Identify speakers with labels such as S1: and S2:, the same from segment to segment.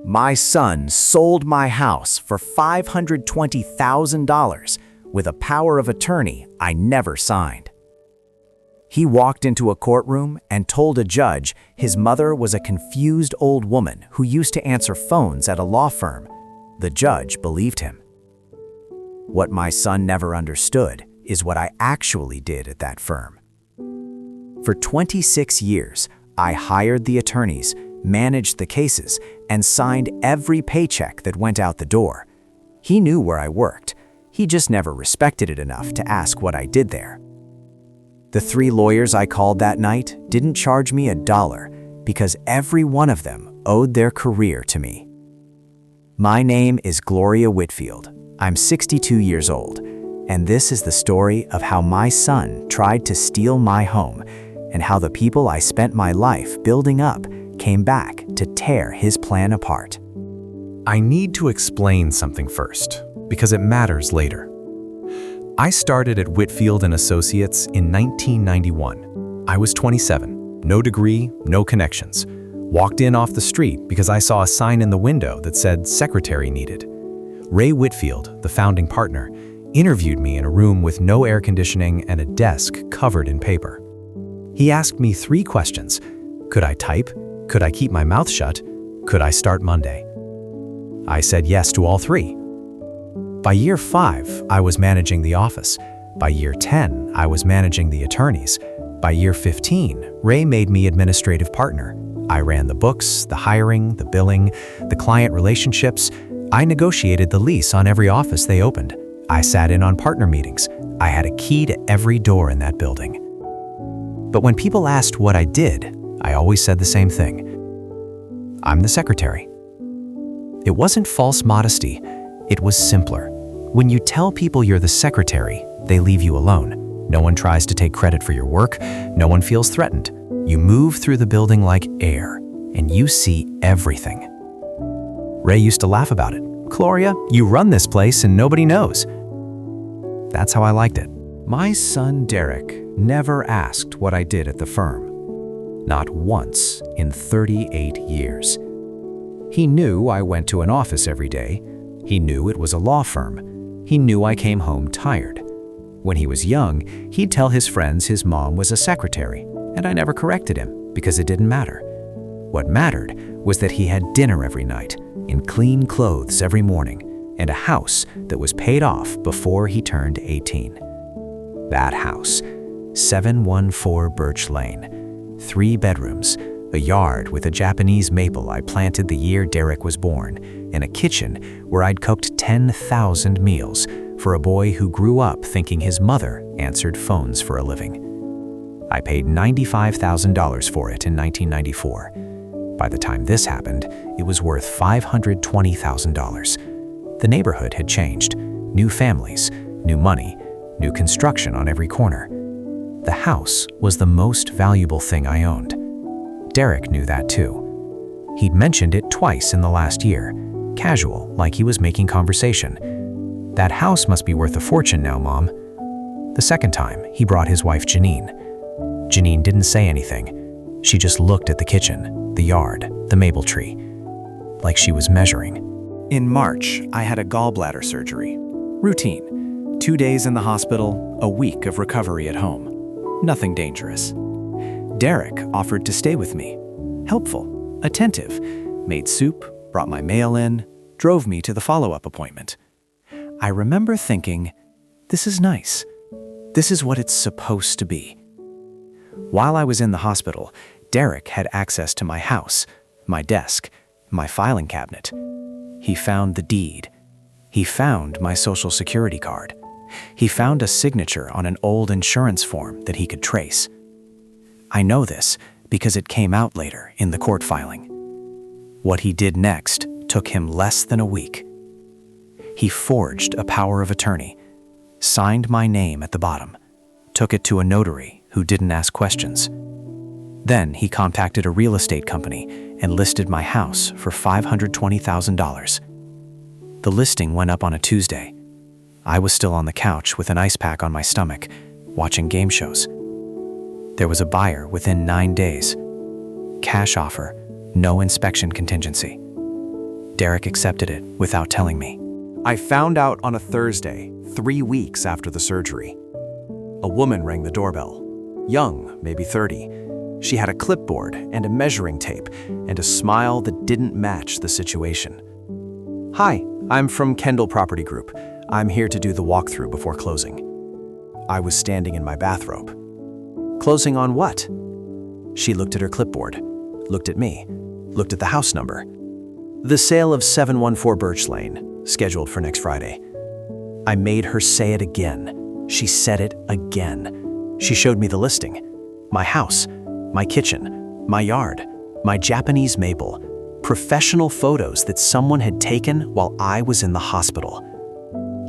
S1: My son sold my house for $520,000 with a power of attorney I never signed. He walked into a courtroom and told a judge his mother was a confused old woman who used to answer phones at a law firm. The judge believed him. What my son never understood is what I actually did at that firm. For 26 years, I hired the attorneys, managed the cases, and signed every paycheck that went out the door. He knew where I worked. He just never respected it enough to ask what I did there. The 3 lawyers I called that night didn't charge me $1 because every one of them owed their career to me. My name is Gloria Whitfield. I'm 62 years old, and this is the story of how my son tried to steal my home and how the people I spent my life building up came back to tear his plan apart.
S2: I need to explain something first, because it matters later. I started at Whitfield & Associates in 1991. I was 27, no degree, no connections. Walked in off the street because I saw a sign in the window that said secretary needed. Ray Whitfield, the founding partner, interviewed me in a room with no air conditioning and a desk covered in paper. He asked me 3 questions. Could I type? Could I keep my mouth shut? Could I start Monday? I said yes to all 3. By year 5, I was managing the office. By year 10, I was managing the attorneys. By year 15, Ray made me administrative partner. I ran the books, the hiring, the billing, the client relationships. I negotiated the lease on every office they opened. I sat in on partner meetings. I had a key to every door in that building. But when people asked what I did, I always said the same thing. I'm the secretary. It wasn't false modesty. It was simpler. When you tell people you're the secretary, they leave you alone. No one tries to take credit for your work. No one feels threatened. You move through the building like air, and you see everything. Ray used to laugh about it. Gloria, you run this place and nobody knows. That's how I liked it. My son Derek never asked what I did at the firm. Not once in 38 years. He knew I went to an office every day. He knew it was a law firm. He knew I came home tired. When he was young, he'd tell his friends his mom was a secretary, and I never corrected him because it didn't matter. What mattered was that he had dinner every night, in clean clothes every morning, and a house that was paid off before he turned 18. That house, 714 Birch Lane, 3 bedrooms, a yard with a Japanese maple I planted the year Derek was born, and a kitchen where I'd cooked 10,000 meals for a boy who grew up thinking his mother answered phones for a living. I paid $95,000 for it in 1994. By the time this happened, it was worth $520,000. The neighborhood had changed. New families, new money, new construction on every corner. The house was the most valuable thing I owned. Derek knew that too. He'd mentioned it twice in the last year, casual, like he was making conversation. That house must be worth a fortune now, Mom. The second time, he brought his wife Janine. Janine didn't say anything. She just looked at the kitchen, the yard, the maple tree, like she was measuring. In March, I had a gallbladder surgery. Routine. 2 days in the hospital, a week of recovery at home. Nothing dangerous. Derek offered to stay with me. Helpful, attentive, made soup, brought my mail in, drove me to the follow-up appointment. I remember thinking, this is nice. This is what it's supposed to be. While I was in the hospital, Derek had access to my house, my desk, my filing cabinet. He found the deed. He found my Social Security card. He found a signature on an old insurance form that he could trace. I know this because it came out later in the court filing. What he did next took him less than a week. He forged a power of attorney, signed my name at the bottom, took it to a notary who didn't ask questions. Then he contacted a real estate company and listed my house for $520,000. The listing went up on a Tuesday. I was still on the couch with an ice pack on my stomach, watching game shows. There was a buyer within 9 days. Cash offer, no inspection contingency.
S1: Derek accepted it without telling me. I found out on a Thursday, 3 weeks after the surgery. A woman rang the doorbell. Young, maybe 30. She had a clipboard and a measuring tape and a smile that didn't match the situation. "Hi, I'm from Kendall Property Group. I'm here to do the walkthrough before closing." I was standing in my bathrobe. "Closing on what?" She looked at her clipboard, looked at me, looked at the house number. "The sale of 714 Birch Lane, scheduled for next Friday." I made her say it again. She said it again. She showed me the listing. My house, my kitchen, my yard, my Japanese maple, professional photos that someone had taken while I was in the hospital.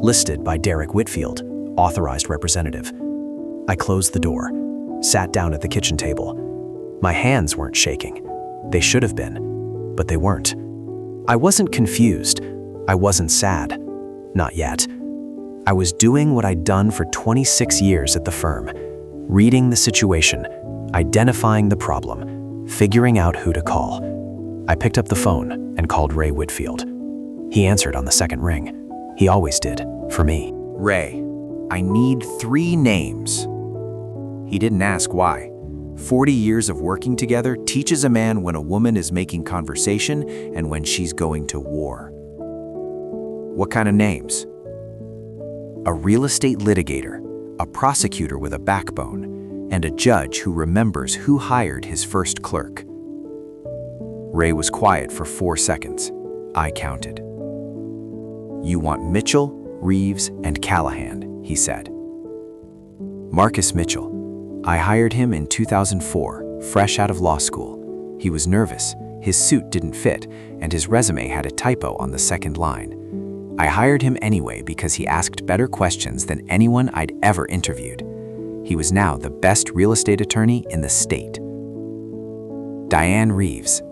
S1: Listed by Derek Whitfield, authorized representative. I closed the door, sat down at the kitchen table. My hands weren't shaking. They should have been, but they weren't. I wasn't confused. I wasn't sad. Not yet. I was doing what I'd done for 26 years at the firm, reading the situation, identifying the problem, figuring out who to call. I picked up the phone and called Ray Whitfield. He answered on the second ring. He always did, for me. "Ray, I need 3 names." He didn't ask why. 40 years of working together teaches a man when a woman is making conversation and when she's going to war. "What kind of names?" "A real estate litigator, a prosecutor with a backbone, and a judge who remembers who hired his first clerk." Ray was quiet for 4 seconds. I counted. "You want Mitchell, Reeves, and Callahan," he said. "Marcus Mitchell. I hired him in 2004, fresh out of law school. He was nervous, his suit didn't fit, and his resume had a typo on the second line. I hired him anyway because he asked better questions than anyone I'd ever interviewed. He was now the best real estate attorney in the state." Diane Reeves.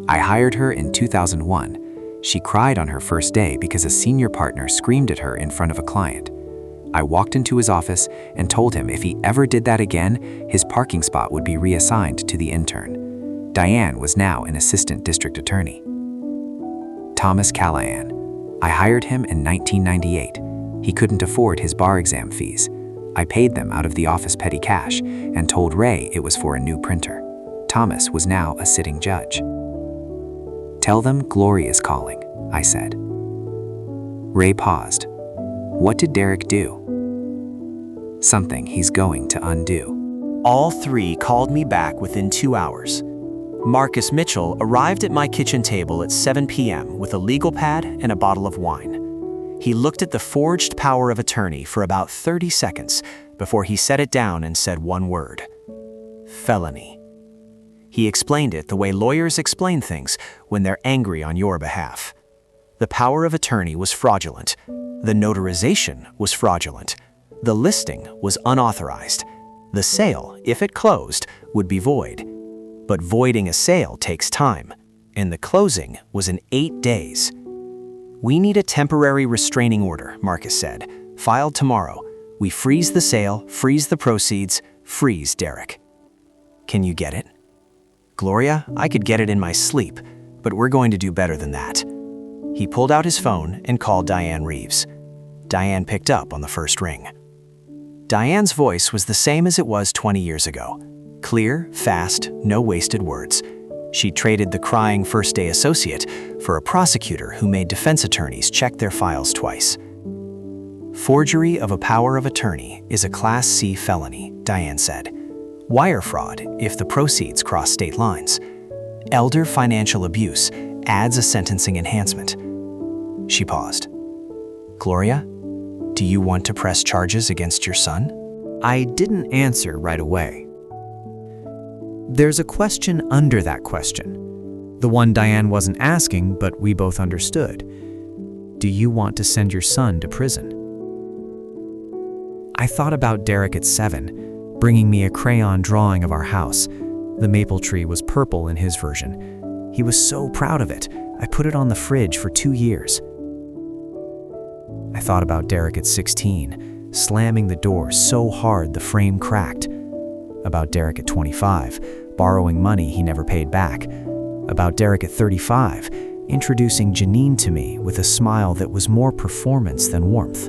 S1: I hired her in 2001. She cried on her first day because a senior partner screamed at her in front of a client. I walked into his office and told him if he ever did that again, his parking spot would be reassigned to the intern. Diane was now an assistant district attorney. Thomas Callahan. I hired him in 1998. He couldn't afford his bar exam fees. I paid them out of the office petty cash and told Ray it was for a new printer. Thomas was now a sitting judge. "Tell them Glory is calling," I said. Ray paused. "What did Derek do?" "Something he's going to undo." All 3 called me back within 2 hours. Marcus Mitchell arrived at my kitchen table at 7 p.m. with a legal pad and a bottle of wine. He looked at the forged power of attorney for about 30 seconds before he set it down and said one word: "Felony." He explained it the way lawyers explain things when they're angry on your behalf. The power of attorney was fraudulent. The notarization was fraudulent. The listing was unauthorized. The sale, if it closed, would be void. But voiding a sale takes time, and the closing was in 8 days. "We need a temporary restraining order," Marcus said, "filed tomorrow. We freeze the sale, freeze the proceeds, freeze Derek." Can you get it? Gloria, I could get it in my sleep, but we're going to do better than that. He pulled out his phone and called Diane Reeves. Diane picked up on the first ring. Diane's voice was the same as it was 20 years ago. Clear, fast, no wasted words. She traded the crying first-day associate for a prosecutor who made defense attorneys check their files twice. "Forgery of a power of attorney is a Class C felony," Diane said. "Wire fraud if the proceeds cross state lines. Elder financial abuse adds a sentencing enhancement." She paused. "Gloria, do you want to press charges against your son?" I didn't answer right away. There's a question under that question. The one Diane wasn't asking, but we both understood. Do you want to send your son to prison? I thought about Derek at 7, bringing me a crayon drawing of our house. The maple tree was purple in his version. He was so proud of it. I put it on the fridge for 2 years. I thought about Derek at 16, slamming the door so hard the frame cracked. About Derek at 25, borrowing money he never paid back. About Derek at 35, introducing Janine to me with a smile that was more performance than warmth.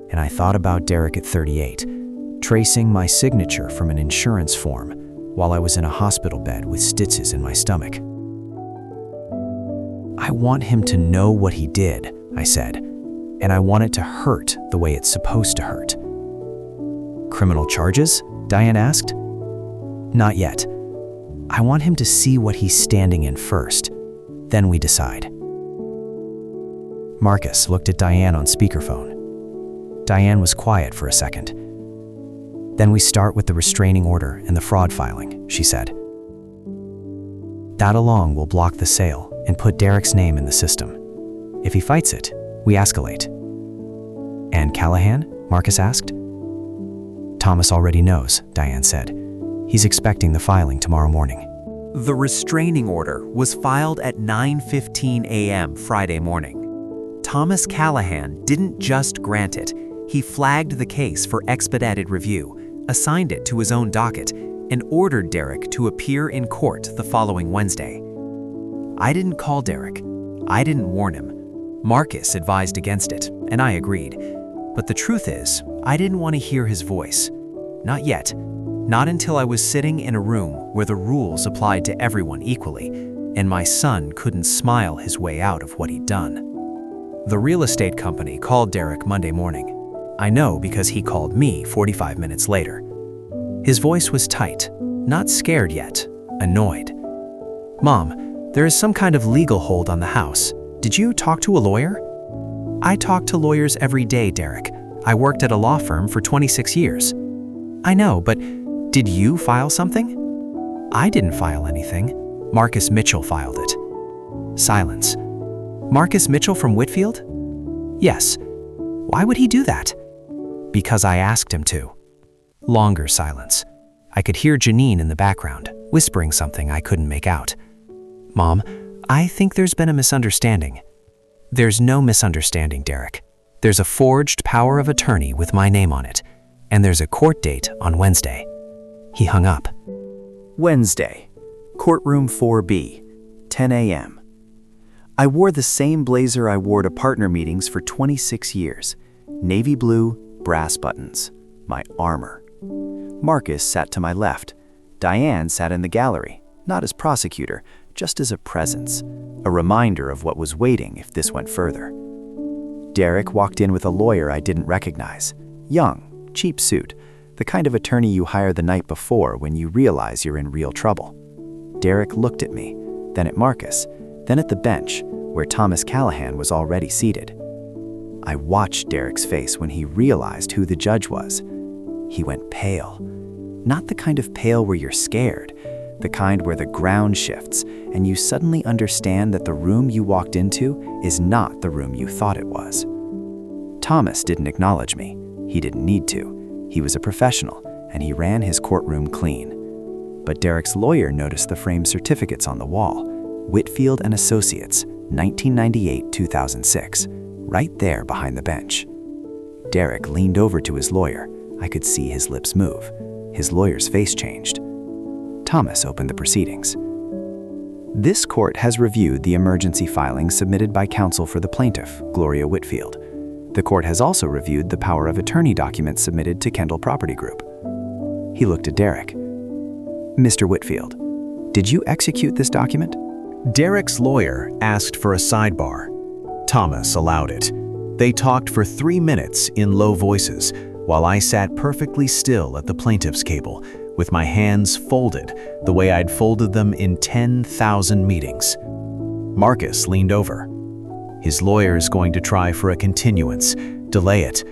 S1: And I thought about Derek at 38, tracing my signature from an insurance form while I was in a hospital bed with stitches in my stomach. I want him to know what he did, I said, and I want it to hurt the way it's supposed to hurt. Criminal charges? Diane asked. Not yet. I want him to see what he's standing in first. Then we decide. Marcus looked at Diane on speakerphone. Diane was quiet for a second. Then we start with the restraining order and the fraud filing, she said. That alone will block the sale and put Derek's name in the system. If he fights it, we escalate. And Callahan? Marcus asked. Thomas already knows, Diane said. He's expecting the filing tomorrow morning.
S3: The restraining order was filed at 9:15 a.m. Friday morning. Thomas Callahan didn't just grant it, he flagged the case for expedited review, assigned it to his own docket, and ordered Derek to appear in court the following Wednesday. I didn't call Derek. I didn't warn him. Marcus advised against it, and I agreed. But the truth is, I didn't want to hear his voice. Not yet. Not until I was sitting in a room where the rules applied to everyone equally, and my son couldn't smile his way out of what he'd done. The real estate company called Derek Monday morning. I know because he called me 45 minutes later. His voice was tight, not scared yet, annoyed. Mom, there is some kind of legal hold on the house. Did you talk to a lawyer? I talk to lawyers every day, Derek. I worked at a law firm for 26 years. I know, but did you file something? I didn't file anything. Marcus Mitchell filed it. Silence. Marcus Mitchell from Whitfield? Yes. Why would he do that? Because I asked him to. Longer silence. I could hear Janine in the background, whispering something I couldn't make out. Mom, I think there's been a misunderstanding. There's no misunderstanding, Derek. There's a forged power of attorney with my name on it, and there's a court date on Wednesday. He hung up.
S1: Wednesday, courtroom 4B, 10 a.m. I wore the same blazer I wore to partner meetings for 26 years. Navy blue, brass buttons. My armor. Marcus sat to my left. Diane sat in the gallery, not as prosecutor, just as a presence, a reminder of what was waiting if this went further. Derek walked in with a lawyer I didn't recognize. Young, cheap suit, the kind of attorney you hire the night before when you realize you're in real trouble. Derek looked at me, then at Marcus, then at the bench where Thomas Callahan was already seated. I watched Derek's face when he realized who the judge was. He went pale. Not the kind of pale where you're scared, the kind where the ground shifts and you suddenly understand that the room you walked into is not the room you thought it was. Thomas didn't acknowledge me. He didn't need to. He was a professional, and he ran his courtroom clean. But Derek's lawyer noticed the framed certificates on the wall. Whitfield and Associates, 1998-2006, right there behind the bench. Derek leaned over to his lawyer. I could see his lips move. His lawyer's face changed. Thomas opened the proceedings. This court has reviewed the emergency filing submitted by counsel for the plaintiff, Gloria Whitfield. The court has also reviewed the power of attorney documents submitted to Kendall Property Group. He looked at Derek. Mr. Whitfield, did you execute this document?
S2: Derek's lawyer asked for a sidebar. Thomas allowed it. They talked for 3 minutes in low voices while I sat perfectly still at the plaintiff's table with my hands folded the way I'd folded them in 10,000 meetings. Marcus leaned over. His lawyer is going to try for a continuance. Delay it.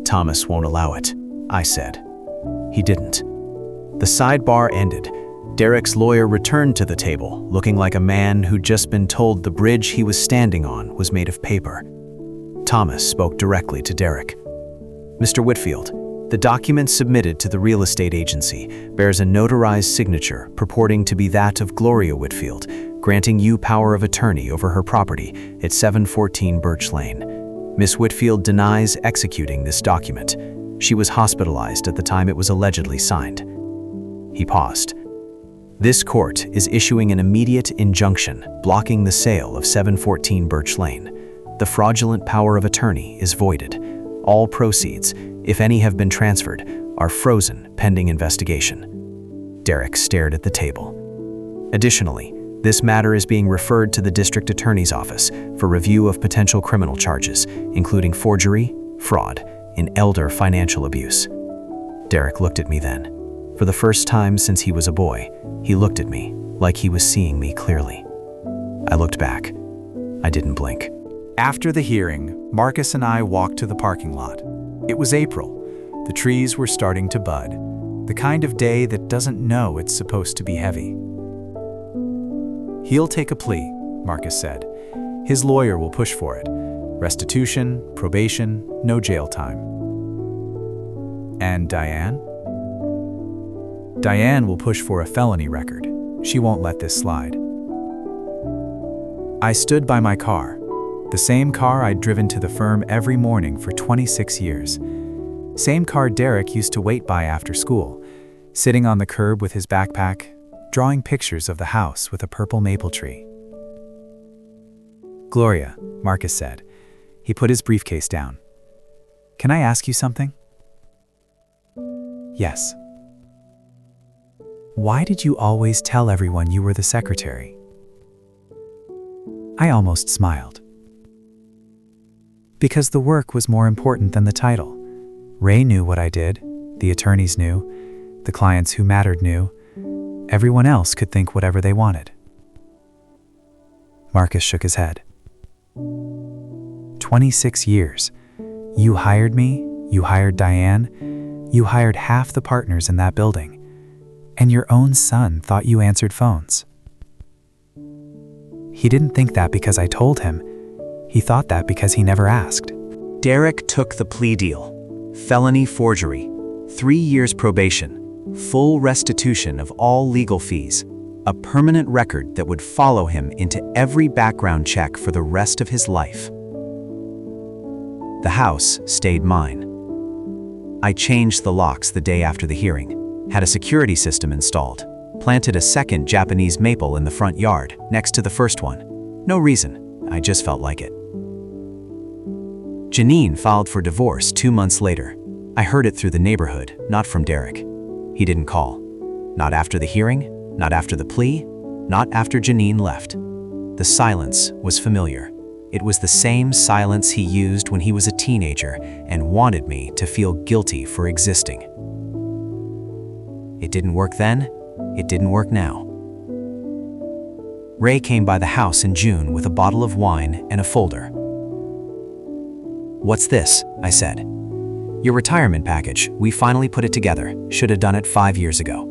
S2: Thomas won't allow it, I said. He didn't. The sidebar ended. Derek's lawyer returned to the table, looking like a man who'd just been told the bridge he was standing on was made of paper. Thomas spoke directly to Derek. Mr. Whitfield, the document submitted to the real estate agency bears a notarized signature purporting to be that of Gloria Whitfield, granting you power of attorney over her property at 714 Birch Lane. Miss Whitfield denies executing this document. She was hospitalized at the time it was allegedly signed. He paused.
S1: This court is issuing an immediate injunction blocking the sale of 714 Birch Lane. The fraudulent power of attorney is voided. All proceeds, if any have been transferred, are frozen pending investigation. Derek stared at the table. Additionally, this matter is being referred to the district attorney's office for review of potential criminal charges, including forgery, fraud, and elder financial abuse. Derek looked at me then. For the first time since he was a boy, he looked at me like he was seeing me clearly. I looked back. I didn't blink.
S4: After the hearing, Marcus and I walked to the parking lot. It was April. The trees were starting to bud, the kind of day that doesn't know it's supposed to be heavy. "He'll take a plea," Marcus said. "His lawyer will push for it. Restitution, probation, no jail time." "And Diane?" "Diane will push for a felony record. She won't let this slide." I stood by my car, the same car I'd driven to the firm every morning for 26 years. Same car Derek used to wait by after school, sitting on the curb with his backpack, drawing pictures of the house with a purple maple tree. "Gloria," Marcus said. He put his briefcase down. "Can I ask you something?" "Yes." "Why did you always tell everyone you were the secretary?" I almost smiled. "Because the work was more important than the title. Ray knew what I did, the attorneys knew, the clients who mattered knew. Everyone else could think whatever they wanted." Marcus shook his head. 26 years. You hired me, you hired Diane, you hired half the partners in that building, and your own son thought you answered phones. He didn't think that because I told him. He thought that because he never asked.
S3: Derek took the plea deal. Felony forgery, 3 years probation, full restitution of all legal fees, a permanent record that would follow him into every background check for the rest of his life. The house stayed mine. I changed the locks the day after the hearing, had a security system installed, planted a second Japanese maple in the front yard next to the first one. No reason, I just felt like it. Janine filed for divorce 2 months later. I heard it through the neighborhood, not from Derek. He didn't call. Not after the hearing, not after the plea, not after Janine left. The silence was familiar. It was the same silence he used when he was a teenager and wanted me to feel guilty for existing. It didn't work then, it didn't work now. Ray came by the house in June with a bottle of wine and a folder. "What's this?" I said. "Your retirement package. We finally put it together. Should have done it 5 years ago."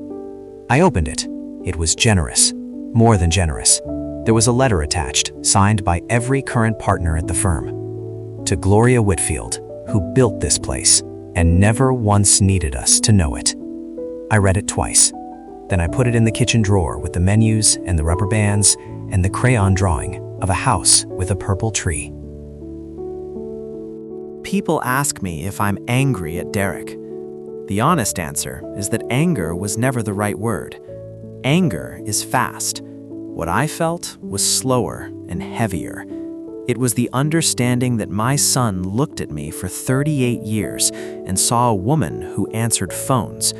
S3: I opened it. It was generous. More than generous. There was a letter attached, signed by every current partner at the firm. To Gloria Whitfield, who built this place and never once needed us to know it. I read it twice. Then I put it in the kitchen drawer with the menus and the rubber bands and the crayon drawing of a house with a purple tree.
S5: People ask me if I'm angry at Derek. The honest answer is that anger was never the right word. Anger is fast. What I felt was slower and heavier. It was the understanding that my son looked at me for 38 years and saw a woman who answered phones,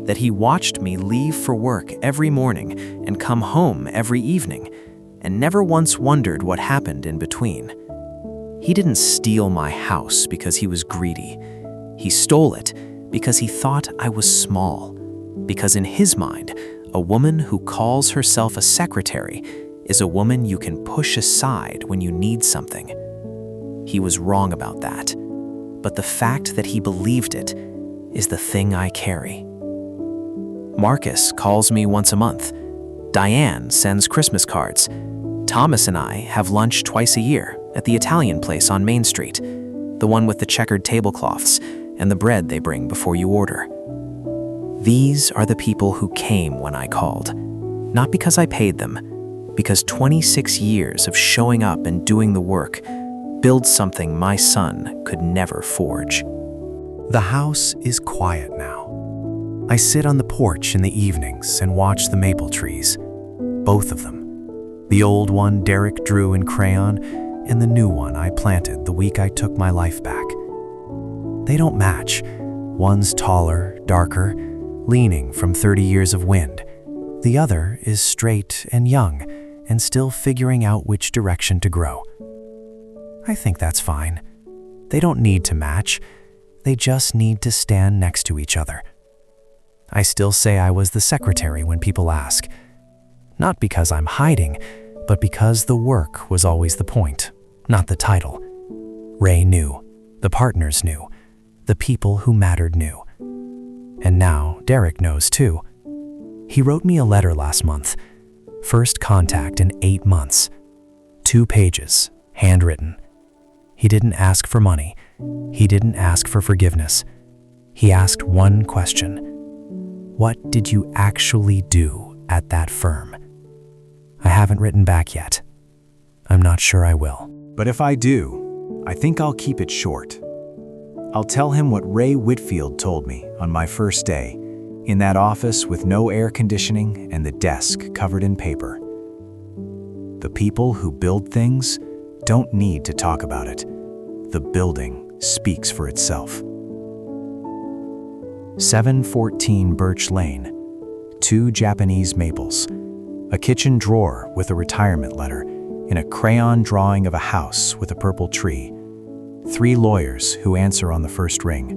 S5: that he watched me leave for work every morning and come home every evening, and never once wondered what happened in between. He didn't steal my house because he was greedy. He stole it because he thought I was small, because in his mind, a woman who calls herself a secretary is a woman you can push aside when you need something. He was wrong about that, but the fact that he believed it is the thing I carry. Marcus calls me once a month. Diane sends Christmas cards. Thomas and I have lunch twice a year at the Italian place on Main Street, the one with the checkered tablecloths and the bread they bring before you order. These are the people who came when I called, not because I paid them, because 26 years of showing up and doing the work build something my son could never forge.
S2: The house is quiet now. I sit on the porch in the evenings and watch the maple trees. Both of them. The old one Derek drew in crayon, and the new one I planted the week I took my life back. They don't match. One's taller, darker, leaning from 30 years of wind. The other is straight and young, and still figuring out which direction to grow. I think that's fine. They don't need to match. They just need to stand next to each other. I still say I was the secretary when people ask. Not because I'm hiding, but because the work was always the point, not the title. Ray knew. The partners knew. The people who mattered knew. And now Derek knows too. He wrote me a letter last month. First contact in 8 months. 2 pages, handwritten. He didn't ask for money. He didn't ask for forgiveness. He asked one question. What did you actually do at that firm? I haven't written back yet. I'm not sure I will.
S4: But if I do, I think I'll keep it short. I'll tell him what Ray Whitfield told me on my first day, in that office with no air conditioning and the desk covered in paper. The people who build things don't need to talk about it. The building speaks for itself. 714 Birch Lane, 2 Japanese maples, a kitchen drawer with a retirement letter, in a crayon drawing of a house with a purple tree, 3 lawyers who answer on the first ring,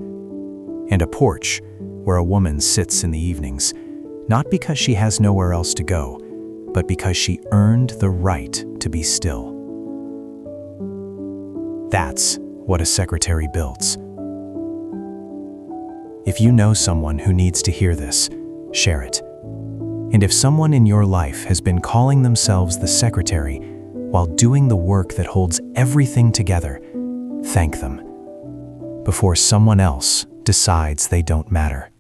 S4: and a porch where a woman sits in the evenings, not because she has nowhere else to go, but because she earned the right to be still. That's what a secretary builds. If you know someone who needs to hear this, share it. And if someone in your life has been calling themselves the secretary while doing the work that holds everything together, thank them before someone else decides they don't matter.